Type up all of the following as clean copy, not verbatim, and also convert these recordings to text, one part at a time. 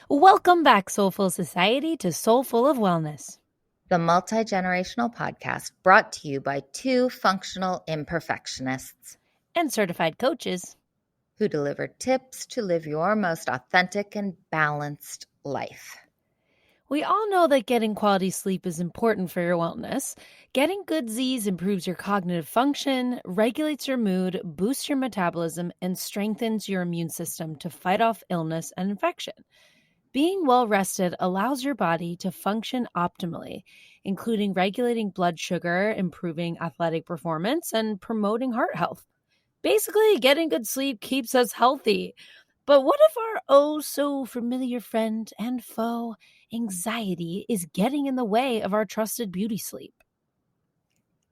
Welcome back, Soulful Society, to Soulful of Wellness, the multi-generational podcast brought to you by two functional imperfectionists and certified coaches who deliver tips to live your most authentic and balanced life. We all know that getting quality sleep is important for your wellness. Getting good Zzzs improves your cognitive function, regulates your mood, boosts your metabolism, and strengthens your immune system to fight off illness and infection. Being well rested allows your body to function optimally, including regulating blood sugar, improving athletic performance, and promoting heart health. Basically, getting good sleep keeps us healthy. But what if our oh-so-familiar friend and foe, anxiety, is getting in the way of our trusted beauty sleep?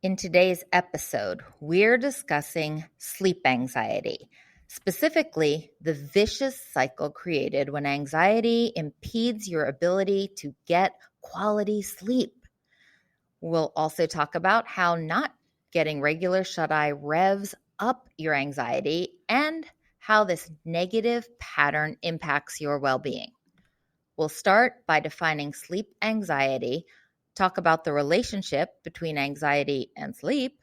In today's episode, we're discussing sleep anxiety, specifically the vicious cycle created when anxiety impedes your ability to get quality sleep. We'll also talk about how not getting regular shut-eye revs up your anxiety and how this negative pattern impacts your well-being. We'll start by defining sleep anxiety, talk about the relationship between anxiety and sleep,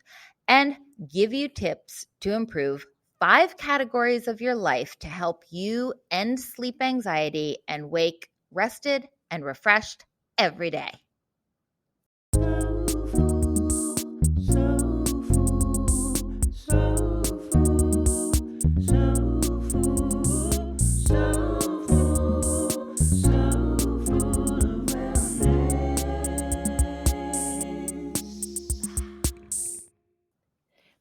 and give you tips to improve 5 categories of your life to help you end sleep anxiety and wake rested and refreshed every day.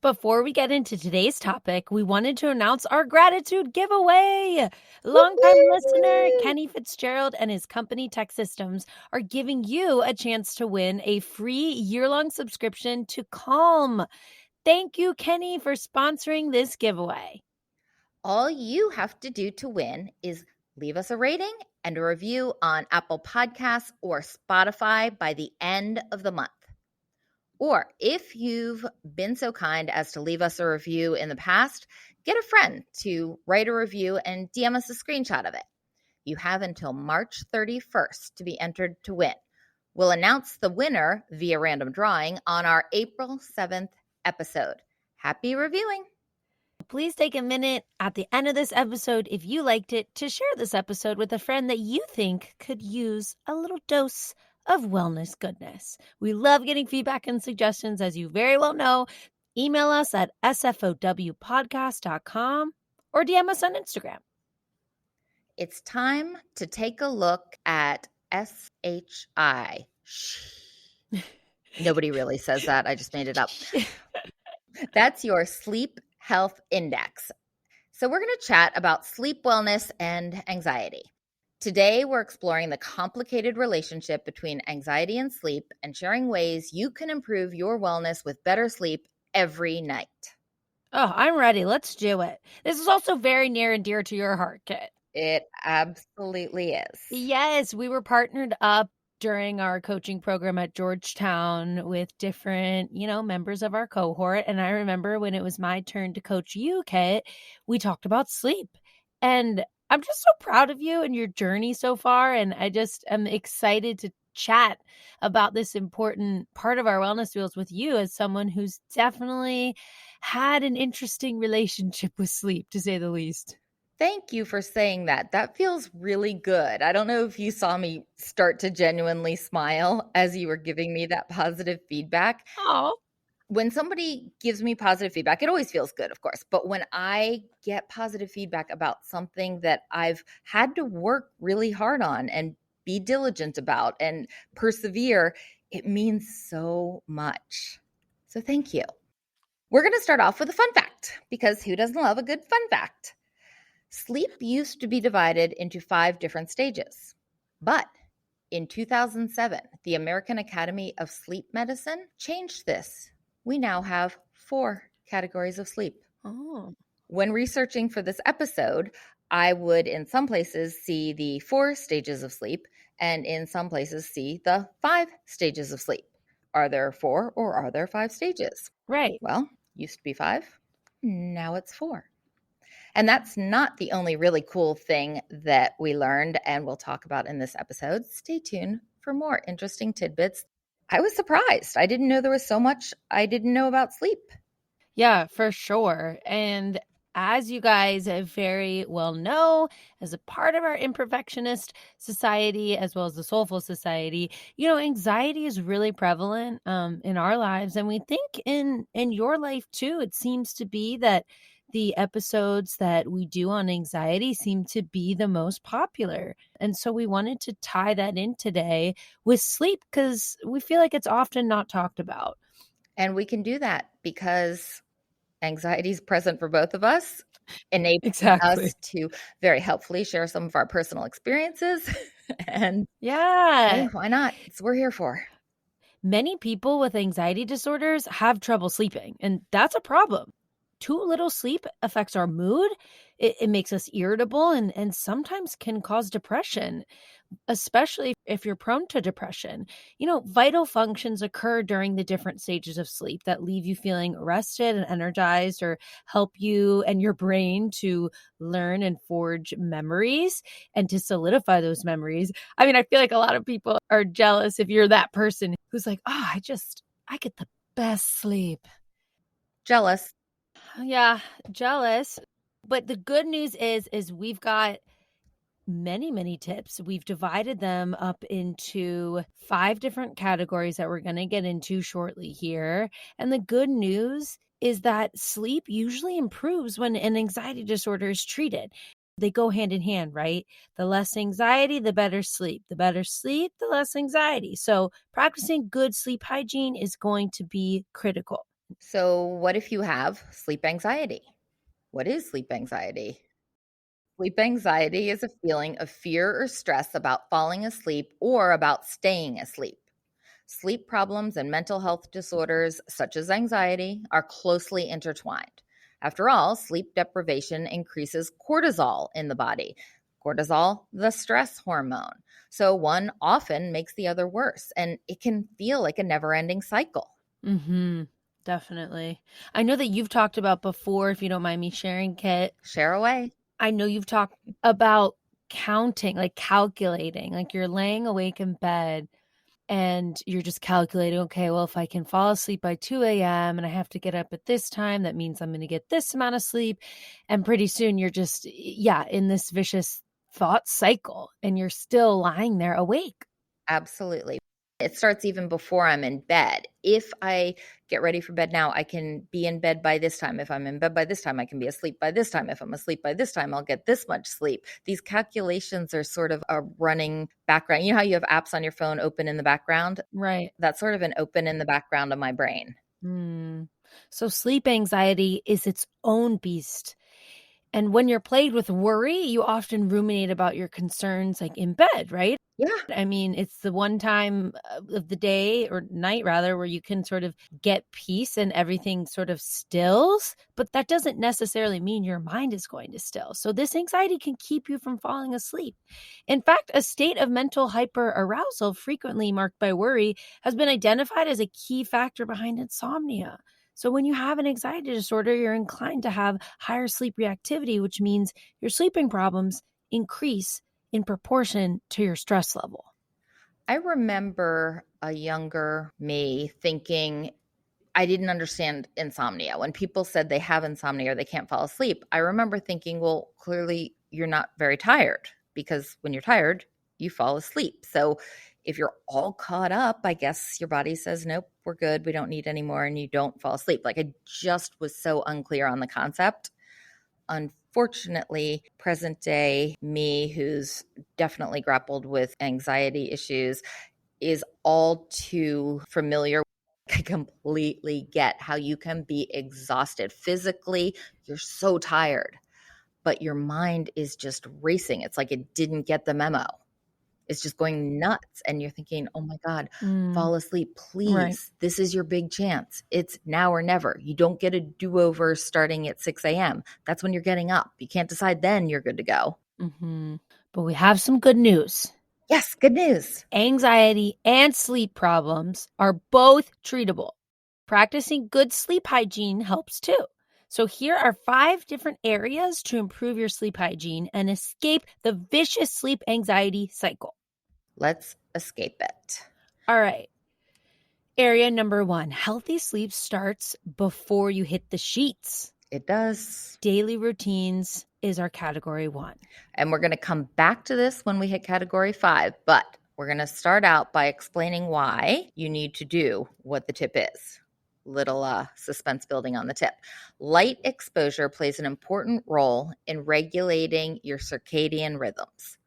Before we get into today's topic, we wanted to announce our gratitude giveaway. Longtime listener Kenny Fitzgerald and his company Tech Systems are giving you a chance to win a free year-long subscription to Calm. Thank you, Kenny, for sponsoring this giveaway. All you have to do to win is leave us a rating and a review on Apple Podcasts or Spotify by the end of the month. Or if you've been so kind as to leave us a review in the past, get a friend to write a review and DM us a screenshot of it. You have until March 31st to be entered to win. We'll announce the winner via random drawing on our April 7th episode. Happy reviewing! Please take a minute at the end of this episode, if you liked it, to share this episode with a friend that you think could use a little dose of wellness goodness. We love getting feedback and suggestions, as you very well know. Email us at sfowpodcast.com or DM us on Instagram. It's time to take a look at SHI. Nobody really says that. I just made it up. That's your sleep health index. So we're going to chat about sleep wellness and anxiety. Today, we're exploring the complicated relationship between anxiety and sleep and sharing ways you can improve your wellness with better sleep every night. Oh, I'm ready. Let's do it. This is also very near and dear to your heart, Kit. It absolutely is. Yes, we were partnered up during our coaching program at Georgetown with different, members of our cohort. And I remember when it was my turn to coach you, Kit, we talked about sleep. And I'm just so proud of you and your journey so far. And I just am excited to chat about this important part of our wellness wheels with you as someone who's definitely had an interesting relationship with sleep, to say the least. Thank you for saying that. That feels really good. I don't know if you saw me start to genuinely smile as you were giving me that positive feedback. Oh. When somebody gives me positive feedback, it always feels good, of course. But when I get positive feedback about something that I've had to work really hard on and be diligent about and persevere, it means so much. So thank you. We're going to start off with a fun fact, because who doesn't love a good fun fact? Sleep used to be divided into 5 different stages. But in 2007, the American Academy of Sleep Medicine changed this. We now have 4 categories of sleep. Oh. When researching for this episode, I would in some places see the 4 stages of sleep and in some places see the 5 stages of sleep. Are there 4 or are there 5 stages? Right. Well, used to be 5. Now it's 4. And that's not the only really cool thing that we learned and we'll talk about in this episode. Stay tuned for more interesting tidbits. I was surprised. I didn't know there was so much I didn't know about sleep. Yeah, for sure. And as you guys very well know, as a part of our imperfectionist society, as well as the soulful society, anxiety is really prevalent in our lives. And we think in your life too, it seems to be that the episodes that we do on anxiety seem to be the most popular. And so we wanted to tie that in today with sleep because we feel like it's often not talked about. And we can do that because anxiety is present for both of us, enabling us to very helpfully share some of our personal experiences. And yeah, why not? It's what we're here for. Many people with anxiety disorders have trouble sleeping, and that's a problem. Too little sleep affects our mood. It makes us irritable and sometimes can cause depression, especially if you're prone to depression. Vital functions occur during the different stages of sleep that leave you feeling rested and energized or help you and your brain to learn and forge memories and to solidify those memories. I mean, I feel like a lot of people are jealous if you're that person who's like, oh, I get the best sleep. Jealous. Yeah, jealous. But the good news is we've got many tips. We've divided them up into 5 different categories that we're going to get into shortly here. And the good news is that sleep usually improves when an anxiety disorder is treated. They go hand in hand, right? The less anxiety, the better sleep. The better sleep, the less anxiety. So practicing good sleep hygiene is going to be critical. So, what if you have sleep anxiety? What is sleep anxiety? Sleep anxiety is a feeling of fear or stress about falling asleep or about staying asleep. Sleep problems and mental health disorders, such as anxiety, are closely intertwined. After all, sleep deprivation increases cortisol in the body. Cortisol, the stress hormone. So one often makes the other worse, and it can feel like a never-ending cycle. Definitely. I know that you've talked about before, if you don't mind me sharing, Kit. Share away. I know you've talked about counting, like calculating, like you're laying awake in bed and you're just calculating, okay, well, if I can fall asleep by 2 a.m. and I have to get up at this time, that means I'm going to get this amount of sleep. And pretty soon you're just, in this vicious thought cycle and you're still lying there awake. Absolutely. It starts even before I'm in bed. If I get ready for bed now, I can be in bed by this time. If I'm in bed by this time, I can be asleep by this time. If I'm asleep by this time, I'll get this much sleep. These calculations are sort of a running background. You know how you have apps on your phone open in the background? Right. That's sort of an open in the background of my brain. So sleep anxiety is its own beast. And when you're plagued with worry, you often ruminate about your concerns like in bed, right? Yeah. I mean, it's the one time of the day or night rather where you can sort of get peace and everything sort of stills, but that doesn't necessarily mean your mind is going to still. So this anxiety can keep you from falling asleep. In fact, a state of mental hyperarousal frequently marked by worry has been identified as a key factor behind insomnia. So when you have an anxiety disorder, you're inclined to have higher sleep reactivity, which means your sleeping problems increase in proportion to your stress level. I remember a younger me thinking I didn't understand insomnia. When people said they have insomnia or they can't fall asleep, I remember thinking, well, clearly you're not very tired because when you're tired, you fall asleep. So if you're all caught up, I guess your body says, nope, we're good. We don't need any more. And you don't fall asleep. Like I just was so unclear on the concept. Unfortunately, present day me, who's definitely grappled with anxiety issues, is all too familiar. I completely get how you can be exhausted physically. You're so tired, but your mind is just racing. It's like it didn't get the memo. It's just going nuts. And you're thinking, oh my God, fall asleep, please. Right. This is your big chance. It's now or never. You don't get a do-over starting at 6 a.m. That's when you're getting up. You can't decide then you're good to go. But we have some good news. Yes, good news. Anxiety and sleep problems are both treatable. Practicing good sleep hygiene helps too. So here are 5 different areas to improve your sleep hygiene and escape the vicious sleep anxiety cycle. Let's escape it. All right. Area number 1, healthy sleep starts before you hit the sheets. It does. Daily routines is our category 1. And we're going to come back to this when we hit category 5, but we're going to start out by explaining why you need to do what the tip is. Little suspense building on the tip. Light exposure plays an important role in regulating your circadian rhythms.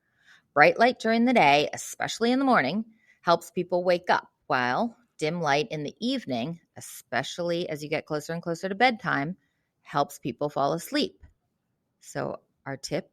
Bright light during the day, especially in the morning, helps people wake up, while dim light in the evening, especially as you get closer and closer to bedtime, helps people fall asleep. So our tip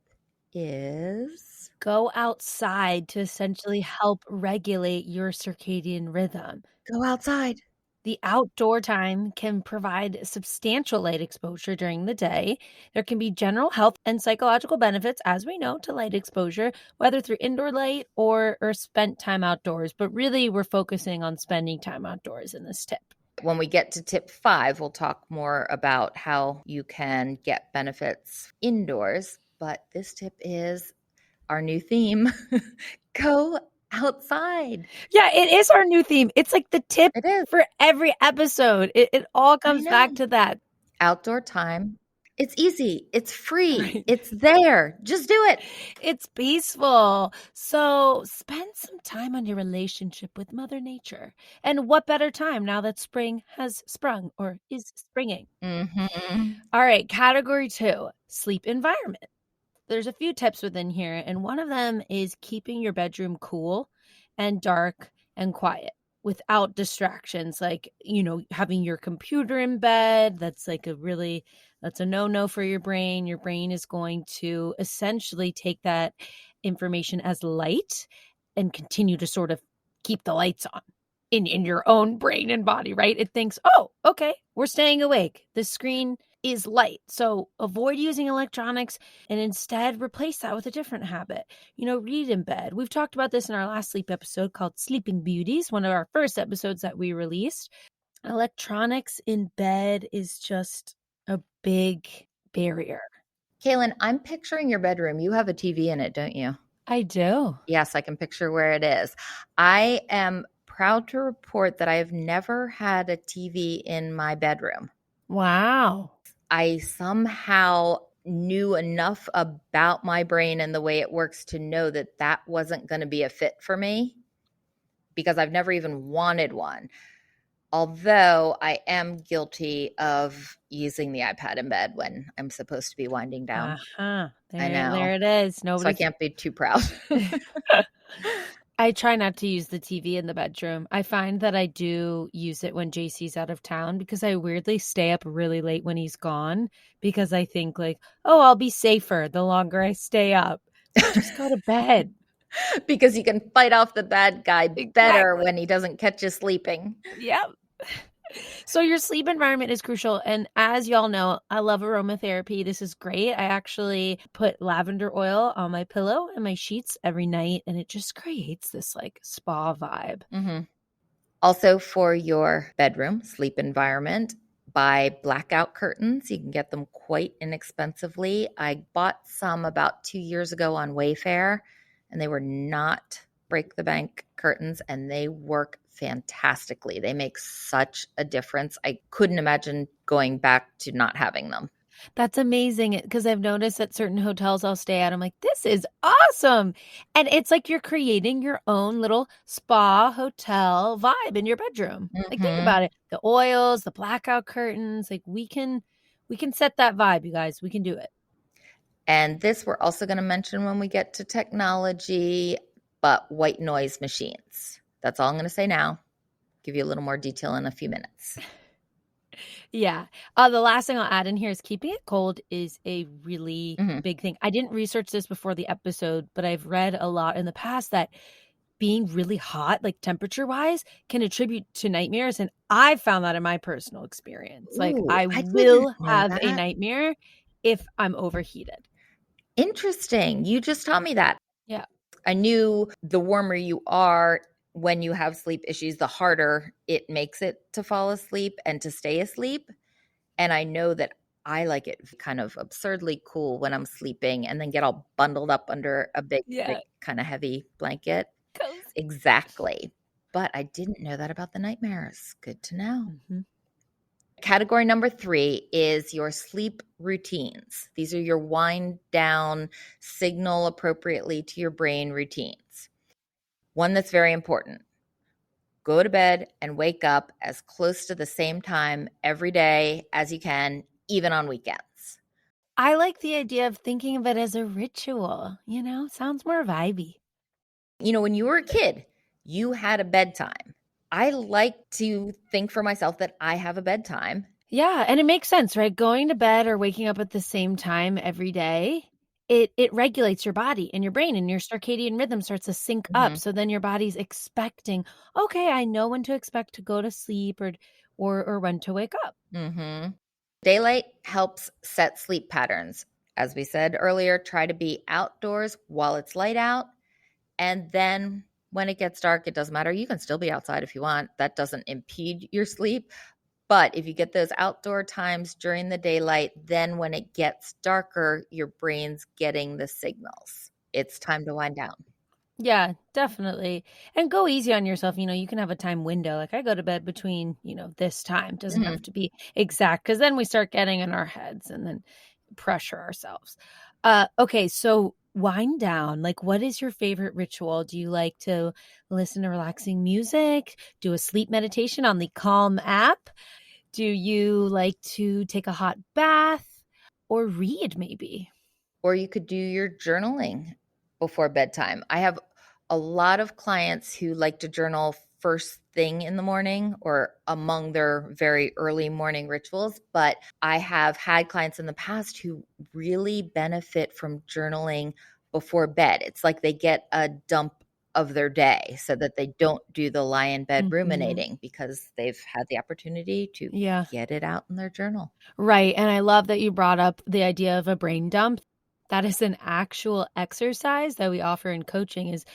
is go outside to essentially help regulate your circadian rhythm. go outside. The outdoor time can provide substantial light exposure during the day. There can be general health and psychological benefits, as we know, to light exposure, whether through indoor light or spent time outdoors. But really, we're focusing on spending time outdoors in this tip. When we get to tip 5, we'll talk more about how you can get benefits indoors. But this tip is our new theme. Go outside. Yeah, it is our new theme. It's like the tip It is. for every episode. It all comes back to that. Outdoor time. It's easy. It's free. Right. It's there. Just do it. It's peaceful. So spend some time on your relationship with Mother Nature. And what better time now that spring has sprung or is springing? Mm-hmm. All right, category 2, sleep environment. There's a few tips within here, and one of them is keeping your bedroom cool and dark and quiet without distractions, like, having your computer in bed. That's a no-no for your brain. Your brain is going to essentially take that information as light and continue to sort of keep the lights on in your own brain and body, right? It thinks, oh, okay, we're staying awake. The screen is light. So avoid using electronics and instead replace that with a different habit. Read in bed. We've talked about this in our last sleep episode called Sleeping Beauties, one of our first episodes that we released. Electronics in bed is just a big barrier. Kaylin, I'm picturing your bedroom. You have a TV in it, don't you? I do. Yes, I can picture where it is. I am proud to report that I have never had a TV in my bedroom. Wow. I somehow knew enough about my brain and the way it works to know that that wasn't going to be a fit for me, because I've never even wanted one. Although I am guilty of using the iPad in bed when I'm supposed to be winding down. I know. There it is. So I can't be too proud. I try not to use the TV in the bedroom. I find that I do use it when JC's out of town because I weirdly stay up really late when he's gone, because I think I'll be safer the longer I stay up. Just go to bed. Because you can fight off the bad guy better when he doesn't catch you sleeping. Yep. So your sleep environment is crucial. And as y'all know, I love aromatherapy. This is great. I actually put lavender oil on my pillow and my sheets every night, and it just creates this spa vibe. Mm-hmm. Also, for your bedroom sleep environment, buy Blackout Curtains. You can get them quite inexpensively. I bought some about 2 years ago on Wayfair, and they were not break the bank curtains, and they work fantastically. They make such a difference. I couldn't imagine going back to not having them. That's amazing, because I've noticed at certain hotels I'll stay at, I'm like, this is awesome. And it's like you're creating your own little spa hotel vibe in your bedroom. Mm-hmm. Think about it. The oils, the blackout curtains, we can set that vibe, you guys. We can do it. And this we're also going to mention when we get to technology, but white noise machines. That's all I'm going to say now. Give you a little more detail in a few minutes. Yeah. The last thing I'll add in here is keeping it cold is a really big thing. I didn't research this before the episode, but I've read a lot in the past that being really hot, temperature wise, can attribute to nightmares. And I've found that in my personal experience. Ooh, I will have a nightmare if I'm overheated. Interesting. You just taught me that. Yeah. I knew the warmer you are when you have sleep issues, the harder it makes it to fall asleep and to stay asleep. And I know that I like it kind of absurdly cool when I'm sleeping and then get all bundled up under a big, Yeah. thick, kind of heavy blanket. Cozy. Exactly. But I didn't know that about the nightmares. Good to know. Mhm. Category number 3 is your sleep routines. These are your wind down, signal appropriately to your brain routines. One that's very important: go to bed and wake up as close to the same time every day as you can, even on weekends. I like the idea of thinking of it as a ritual, sounds more vibey. When you were a kid, you had a bedtime. I like to think for myself that I have a bedtime. Yeah, and it makes sense, right? Going to bed or waking up at the same time every day, it regulates your body and your brain, and your circadian rhythm starts to sync up. Mhm, So then your body's expecting, okay, I know when to expect to go to sleep or when to wake up. mhm. Daylight helps set sleep patterns. As we said earlier, try to be outdoors while it's light out. And then when it gets dark, it doesn't matter. You can still be outside if you want. That doesn't impede your sleep. But if you get those outdoor times during the daylight, then when it gets darker, your brain's getting the signals. It's time to wind down. Yeah, definitely. And go easy on yourself. You can have a time window. Like I go to bed between, this time. Doesn't have Mhm. to be exact because then we start getting in our heads and then pressure ourselves. Okay, so wind down. Like what is your favorite ritual? Do you like to listen to relaxing music? Do a sleep meditation on the Calm app? Do you like to take a hot bath or read maybe? Or you could do your journaling before bedtime. I have a lot of clients who like to journal first thing in the morning or among their very early morning rituals. But I have had clients in the past who really benefit from journaling before bed. It's like they get a dump of their day so that they don't do the lie in bed Mhm. ruminating because they've had the opportunity to Yeah. get it out in their journal. Right, and I love that you brought up the idea of a brain dump. That is an actual exercise that we offer in coaching is,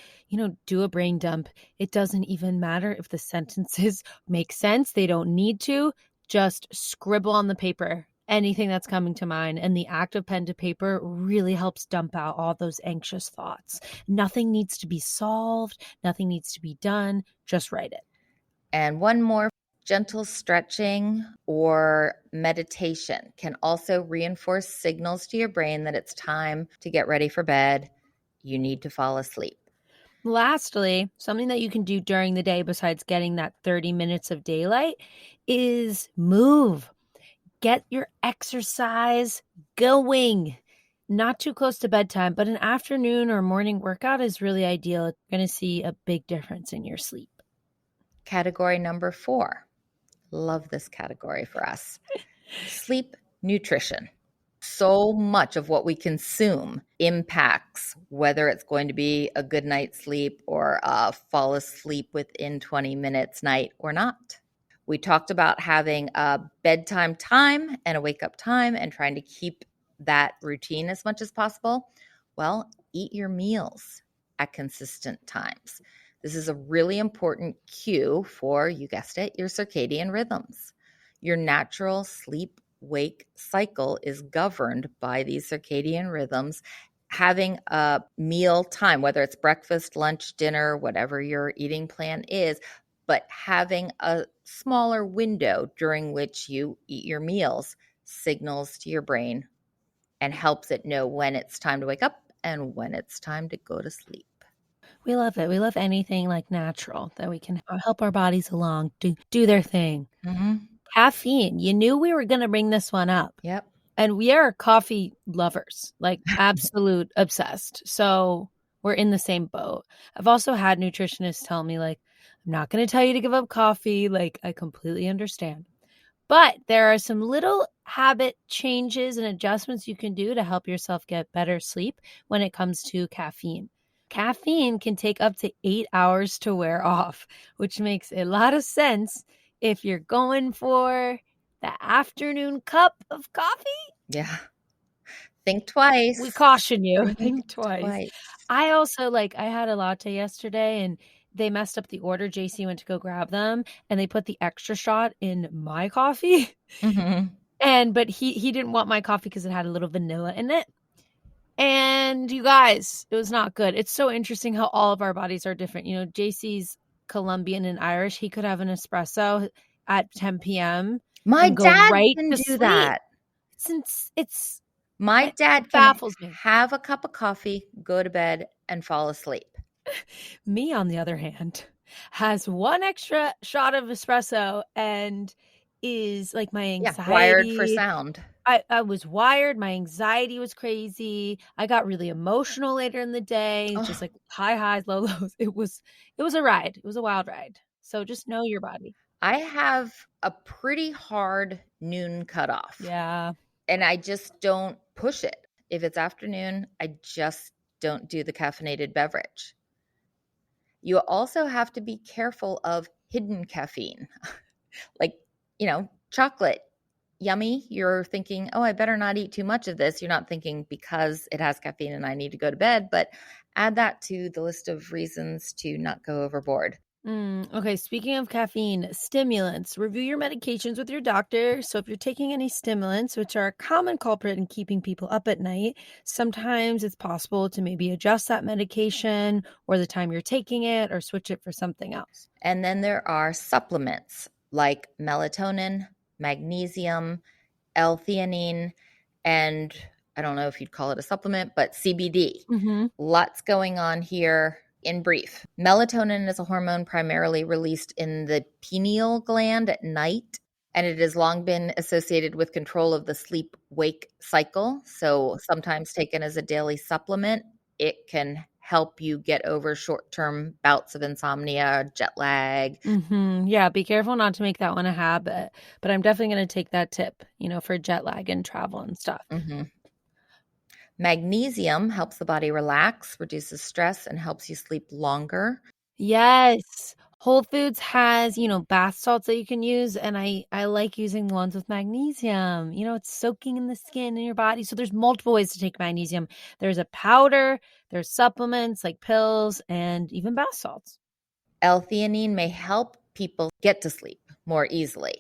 do a brain dump. It doesn't even matter if the sentences make sense. They don't need to. Just scribble on the paper anything that's coming to mind. And the act of pen to paper really helps dump out all those anxious thoughts. Nothing needs to be solved. Nothing needs to be done. Just write it. And one more: gentle stretching or meditation can also reinforce signals to your brain that it's time to get ready for bed. You need to fall asleep. Lastly, something that you can do during the day besides getting that 30 minutes of daylight is move. Get your exercise going. Not too close to bedtime, but an afternoon or morning workout is really ideal. You're going to see a big difference in your sleep. Category number 4. Love this category for us: sleep nutrition. So much of what we consume impacts whether it's going to be a good night's sleep or a fall asleep within 20 minutes night or not. We talked about having a bedtime time and a wake up time and trying to keep that routine as much as possible. Well, eat your meals at consistent times. This is a really important cue for, you guessed it, your circadian rhythms. Your natural sleep wake cycle is governed by these circadian rhythms. Having a meal time, whether it's breakfast, lunch, dinner, whatever your eating plan is, but having a smaller window during which you eat your meals signals to your brain and helps it know when it's time to wake up and when it's time to go to sleep. We love it. We love anything like natural that we can help our bodies along, do their thing. Mm-hmm. Caffeine. You knew we were going to bring this one up. Yep. And we are coffee lovers, like absolute obsessed. So we're in the same boat. I've also had nutritionists tell me, like, I'm not going to tell you to give up coffee. Like, I completely understand. But there are some little habit changes and adjustments you can do to help yourself get better sleep when it comes to caffeine. Caffeine can take up to 8 hours to wear off, which makes a lot of sense if you're going for the afternoon cup of coffee. Yeah. Think twice. We caution you. Think Think twice. twice. I also I had a latte yesterday and they messed up the order. JC went to go grab them and they put the extra shot in my coffee. Mm-hmm. But he didn't want my coffee because it had a little vanilla in it. And you guys, it was not good. It's so interesting how all of our bodies are different. You know, JC's Colombian and Irish. He could have an espresso at 10 p.m. My and go dad right can to do sleep. that. It dad can baffles me. have a cup of coffee, go to bed, and fall asleep. Me, on the other hand, has one extra shot of espresso and is like my anxiety. Wired for sound. I was wired. My anxiety was crazy. I got really emotional later in the day, just like high highs, low lows. It was a ride. It was a wild ride. So just know your body. I have a pretty hard noon cutoff. Yeah. And I just don't push it. If it's afternoon, I just don't do the caffeinated beverage. You also have to be careful of hidden caffeine, like, chocolate. Yummy. You're thinking, oh, I better not eat too much of this. You're not thinking because it has caffeine and I need to go to bed, but add that to the list of reasons to not go overboard. Okay, speaking of caffeine, stimulants. Review your medications with your doctor. So if you're taking any stimulants, which are a common culprit in keeping people up at night, sometimes it's possible to maybe adjust that medication or the time you're taking it or switch it for something else. And then there are supplements like melatonin, magnesium, L-theanine, and I don't know if you'd call it a supplement, but CBD. Lots going on here. In brief, melatonin is a hormone primarily released in the pineal gland at night, and it has long been associated with control of the sleep-wake cycle. So sometimes taken as a daily supplement, it can help you get over short-term bouts of insomnia, jet lag. Yeah, be careful not to make that one a habit, but I'm definitely going to take that tip, for jet lag and travel and stuff. Magnesium helps the body relax, reduces stress, and helps you sleep longer. Yes. Whole Foods has, bath salts that you can use, and I like using the ones with magnesium. It's soaking in the skin in your body. So there's multiple ways to take magnesium. There's a powder, there's supplements like pills, and even bath salts. L-theanine may help people get to sleep more easily.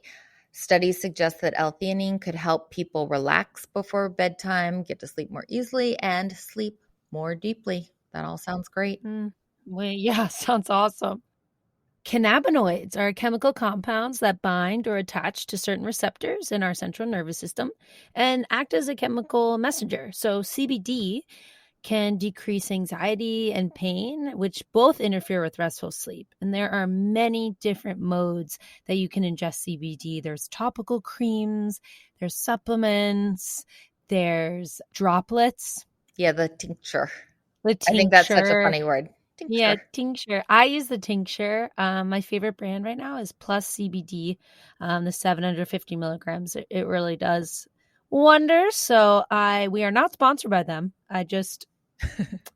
Studies suggest that L-theanine could help people relax before bedtime, get to sleep more easily, and sleep more deeply. That all sounds great. Yeah, sounds awesome. Cannabinoids are chemical compounds that bind or attach to certain receptors in our central nervous system and act as a chemical messenger. So CBD can decrease anxiety and pain, which both interfere with restful sleep. And there are many different modes that you can ingest CBD. There's topical creams, there's supplements, there's droplets. Yeah, the tincture. I think that's such a funny word. Tincture. Yeah, tincture. I use the tincture. My favorite brand right now is Plus CBD, the 750 milligrams. It really does wonders. So we are not sponsored by them. I just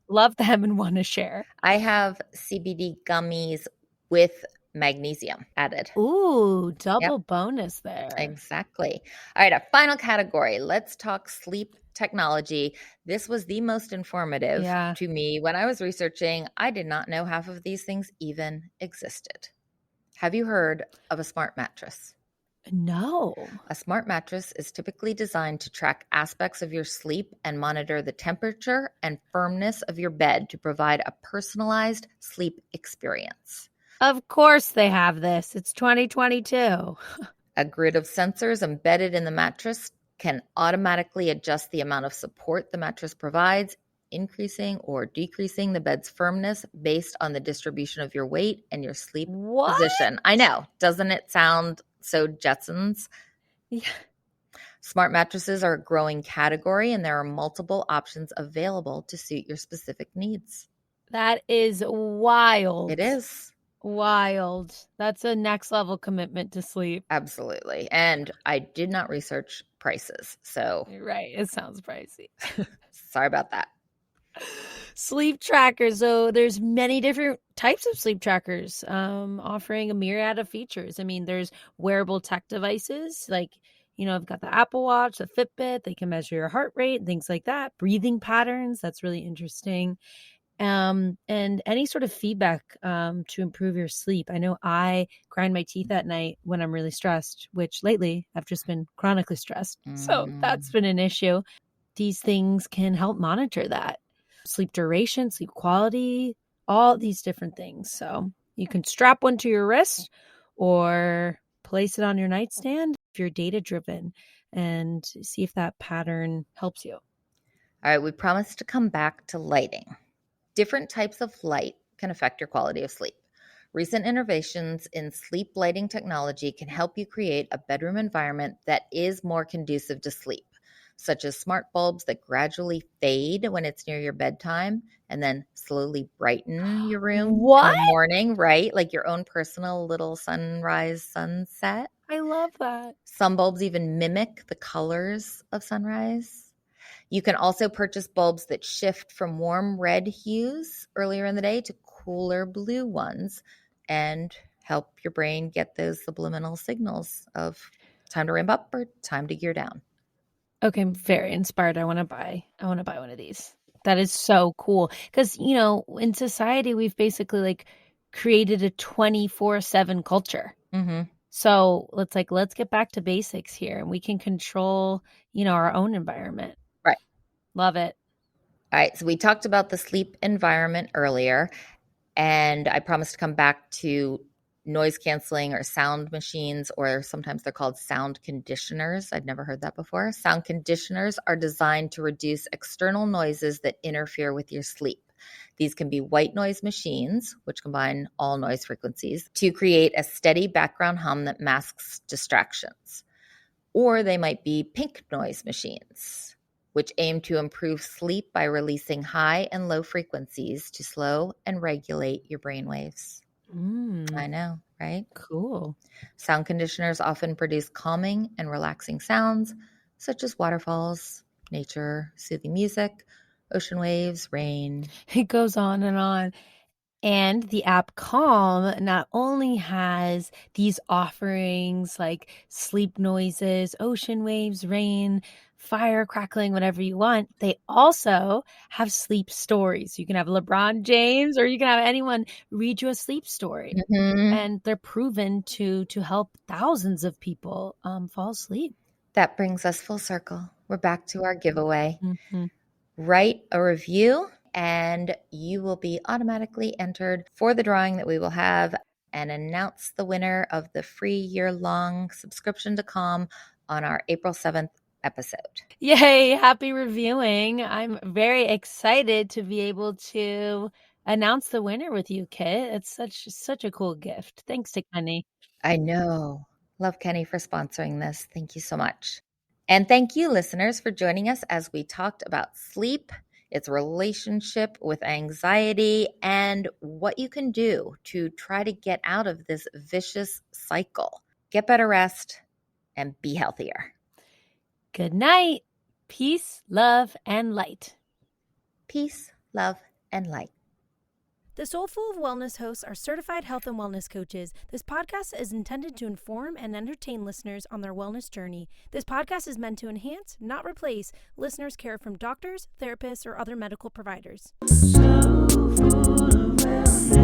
love them and want to share. I have CBD gummies with magnesium added. Ooh, double bonus there. Exactly. All right, a final category. Let's talk sleep technology. This was the most informative to me. When I was researching, I did not know half of these things even existed. Have you heard of a smart mattress? No. A smart mattress is typically designed to track aspects of your sleep and monitor the temperature and firmness of your bed to provide a personalized sleep experience. Of course they have this. It's 2022. A grid of sensors embedded in the mattress can automatically adjust the amount of support the mattress provides, increasing or decreasing the bed's firmness based on the distribution of your weight and your sleep position. I know. Doesn't it sound so Jetsons? Yeah. Smart mattresses are a growing category, and there are multiple options available to suit your specific needs. That is wild. It is. Wild. That's a next level commitment to sleep. Absolutely. And I did not research prices. So right. It sounds pricey. Sorry about that. Sleep trackers. So there's many different types of sleep trackers offering a myriad of features. I mean, there's wearable tech devices like, I've got the Apple Watch, the Fitbit. They can measure your heart rate, things like that. Breathing patterns. That's really interesting. And any sort of feedback to improve your sleep. I know I grind my teeth at night when I'm really stressed, which lately I've just been chronically stressed. So that's been an issue. These things can help monitor that. Sleep duration, sleep quality, all these different things. So you can strap one to your wrist or place it on your nightstand if you're data driven and see if that pattern helps you. All right, we promised to come back to lighting. Different types of light can affect your quality of sleep. Recent innovations in sleep lighting technology can help you create a bedroom environment that is more conducive to sleep, such as smart bulbs that gradually fade when it's near your bedtime and then slowly brighten your room What? in the morning, right? Like your own personal little sunrise, sunset. I love that. Some bulbs even mimic the colors of sunrise. You can also purchase bulbs that shift from warm red hues earlier in the day to cooler blue ones and help your brain get those subliminal signals of time to ramp up or time to gear down. Okay, I'm very inspired. I want to buy one of these. That is so cool. Because, in society, we've basically like created a 24/7 culture. Mm-hmm. So let's get back to basics here and we can control, our own environment. Right. Love it. All right. So we talked about the sleep environment earlier, and I promised to come back to noise canceling or sound machines, or sometimes they're called sound conditioners. I'd never heard that before. Sound conditioners are designed to reduce external noises that interfere with your sleep. These can be white noise machines, which combine all noise frequencies to create a steady background hum that masks distractions. Or they might be pink noise machines, which aim to improve sleep by releasing high and low frequencies to slow and regulate your brain waves. I know, right? Cool. Sound conditioners often produce calming and relaxing sounds, such as waterfalls, nature, soothing music, ocean waves, rain. It goes on and on. And the app Calm not only has these offerings like sleep noises, ocean waves, rain, fire crackling, whatever you want, they also have sleep stories. You can have LeBron James or you can have anyone read you a sleep story. Mm-hmm. And they're proven to help thousands of people fall asleep. That brings us full circle. We're back to our giveaway. Mm-hmm. Write a review and you will be automatically entered for the drawing that we will have and announce the winner of the free year-long subscription to Calm on our April 7th episode. Yay, happy reviewing. I'm very excited to be able to announce the winner with you, Kit. It's such a cool gift. Thanks to Kenny. I know. Love Kenny for sponsoring this. Thank you so much. And thank you, listeners, for joining us as we talked about sleep, its relationship with anxiety, and what you can do to try to get out of this vicious cycle. Get better rest and be healthier. Good night. Peace, love, and light. Peace, love, and light. The Soulful of Wellness hosts are certified health and wellness coaches. This podcast is intended to inform and entertain listeners on their wellness journey. This podcast is meant to enhance, not replace, listeners' care from doctors, therapists, or other medical providers. So full of wellness.